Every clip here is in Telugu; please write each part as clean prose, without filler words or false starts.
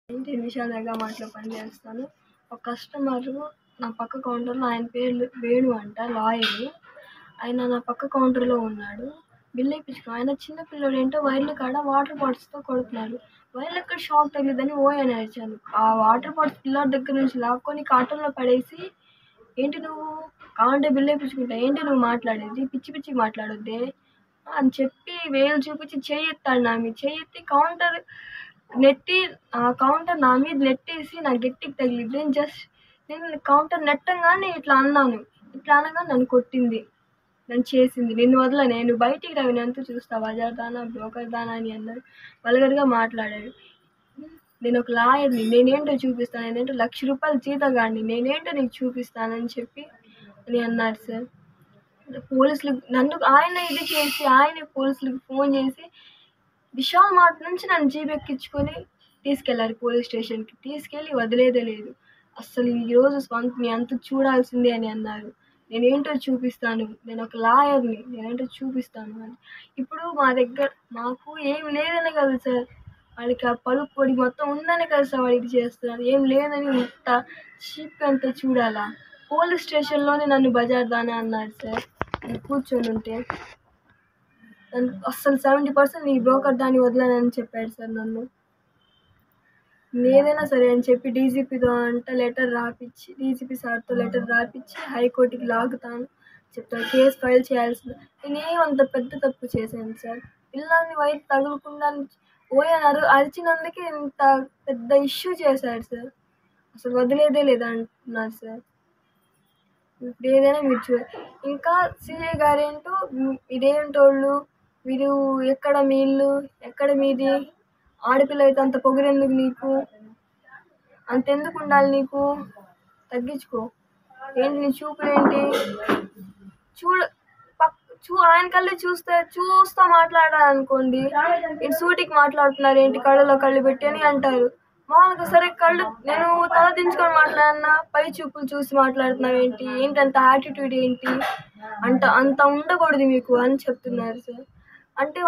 ఏంటి నిషా మెగా మార్ట్‌లో పనిచేస్తాను. ఒక కస్టమరు నా పక్క కౌంటర్‌లో ఆయన పేరు వేణు అంట లాయరు. ఆయన నా పక్క కౌంటర్‌లో ఉన్నాడు. బిల్ ఆయన చిన్న పిల్లోడేంటో వైర్ల కాడ వాటర్ బాటిల్స్‌తో కొడుతున్నాడు. వైర్లెక్కడ షాక్ తగిలిద్దని ఓయ్ అని అరిచాను. ఆ వాటర్ బాటిల్స్ పిల్లాడి దగ్గర నుంచి లాక్కొని కార్టూన్‌లో పడేసి, ఏంటి నువ్వు కావాలంటే బిల్ ఏపిచ్చుకుంటా. ఏంటి నువ్వు మాట్లాడేది? పిచ్చి పిచ్చిగా మాట్లాడొద్దే అని చెప్పి వేలు చూపించి చెయ్యెత్తాడు నా మీద. చెయ్యెత్తి కౌంటర్ నా మీద నెట్టేసి నాకు గట్టిగా తగిలింది. నేను కౌంటర్ నెట్టంగానే ఇట్లా అన్నాను. ఇట్లా అనగానే నన్ను కొట్టింది. నన్ను చేసింది. నిన్ను వదలను. నువ్వు బయటికి రావు. నేనంతా చూస్తా. బజార్ దానా, బ్రోకర్ దానా అని అన్నాడు. వల్గర్‌గా మాట్లాడాడు. నేను ఒక లాయర్‌ని. నేనేంటో చూపిస్తాను. నేనేంటో ₹1,00,000 జీతగాడిని. నేనేంటో నీకు చూపిస్తానని చెప్పి అని అన్నారు సార్. పోలీసులు ఆయన ఇది చేసి ఆయనే పోలీసులకు ఫోన్ చేసి విశాల్ మార్ట్ నుంచి నన్ను జీప్ ఎక్కించుకొని తీసుకెళ్లారు పోలీస్ స్టేషన్‌కి. తీసుకెళ్ళి వదిలేదే లేదు. అస్సలు ఈరోజు నీ అంతు చూడాల్సిందే అని అన్నారు. నేనేంటో చూపిస్తాను. నేను ఒక లాయర్‌ని. నేనేంటో చూపిస్తాను అని. ఇప్పుడు మాకు ఏమి లేదనే కదా సార్. వాడికి ఆ పలుకు పొడి మొత్తం ఉందనే కదా సార్ వాడు ఇది చేస్తున్నాడు. ఏం లేదని ఇంత చీప్‌గా అంతా చూడాలా? పోలీస్ స్టేషన్‌లోనే నన్ను బజార్ దానా అన్నారు సార్. నేను కూర్చొని ఉంటే. అస్సలు 70% నీ బ్రోకర్ దాన్ని వదలనని చెప్పాడు సార్ నన్ను. ఏదైనా సరే అని చెప్పి డీజీపీతో డీజీపీ సార్‌తో లెటర్ రాపిచ్చి హైకోర్టుకి లాగుతాను చెప్తాను. కేసు ఫైల్ చేయాల్సింది. నేనేమంత పెద్ద తప్పు చేశాను సార్. పిల్లాడిని వైర్ తగలకుండా అరిచినందుకే ఇంత పెద్ద ఇష్యూ చేశాడు సార్. అసలు వదిలేదే లేదంటున్నారు సార్. ఇప్పుడు ఏదైనా మీరు ఇంకా సీఏ గారేంటో ఇదేంటోళ్ళు మీరు ఎక్కడ మీ ఇల్లు ఎక్కడ మీది ఆడపిల్ల అయితే అంత పొగరెందుకు నీకు అంతెందుకు ఉండాలి నీకు తగ్గించుకో ఏంటి నీ చూపులేంటి ఆయన కళ్ళు చూస్తా మాట్లాడాలనుకోండి సూటికి మాట్లాడుతున్నారు ఏంటి కళ్ళలో కళ్ళు పెట్టి అని అంటారు. మామూలుగా సరే నేను తల దించుకొని మాట్లాడినా పై చూపులు చూసి మాట్లాడుతున్నావు ఏంటి అంత యాటిట్యూడ్ ఏంటి అంత ఉండకూడదు మీకు అని చెప్తున్నారు సార్. అంటే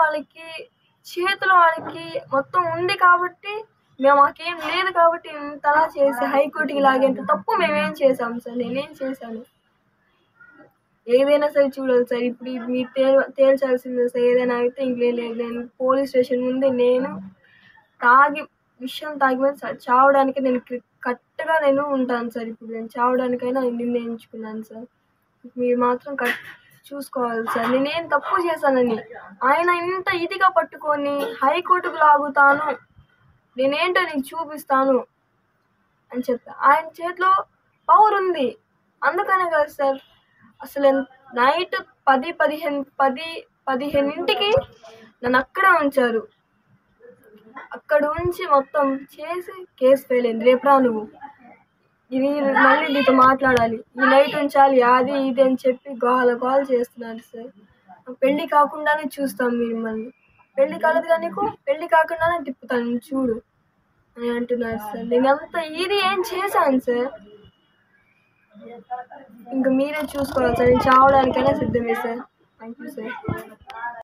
చేతిలో వాళ్ళకి మొత్తం ఉంది కాబట్టి మాకేం లేదు కాబట్టి ఇంతలా చేసి హైకోర్టుకి లాగేంత తప్పు మేమేం చేసాము సార్. నేనేం చేశాను? ఏదైనా సరే చూడాలి సార్. ఇప్పుడు మీరు తేల్చాల్సిందే సార్. ఏదైనా అయితే ఇంకేం లేదు. నేను పోలీస్ స్టేషన్ ముందే నేను విషయం తాగి చావడానికి కరెక్ట్గా నేను ఉంటాను సార్. ఇప్పుడు నేను చావడానికైనా నిర్ణయించుకున్నాను సార్. మీరు మాత్రం చూసుకోవాలి సార్. నేనేం తప్పు చేశానని ఆయన ఇంత ఇదిగా పట్టుకొని హైకోర్టుకు లాగుతాను నేనేంటో నీకు చూపిస్తాను అని చెప్పి ఆయన చేతిలో పవర్ ఉంది. అందుకనే కదా సార్ అసలు నైట్ 10:15కి నన్ను అక్కడే ఉంచారు. అక్కడ ఉంచి మొత్తం చేసి కేసు ఫెయిల్ అయింది. రేపు రా నువ్వు ఇది మళ్ళీ నీతో మాట్లాడాలి ఈ నైట్ ఉంచాలి అది ఇది అని చెప్పి గోల చేస్తున్నారు సార్. పెళ్లి కాకుండానే చూస్తాం మిమ్మల్ని. పెళ్లి కలదుగా నీకు పెళ్లి కాకుండానే తిప్పుతాను చూడు అని అంటున్నారు సార్. నేనంత ఇది ఏం చేశాను సార్. ఇంకా మీరే చూసుకోవాలి సార్. నేను చావడానికైనా సిద్ధమే సార్. Thank you sir.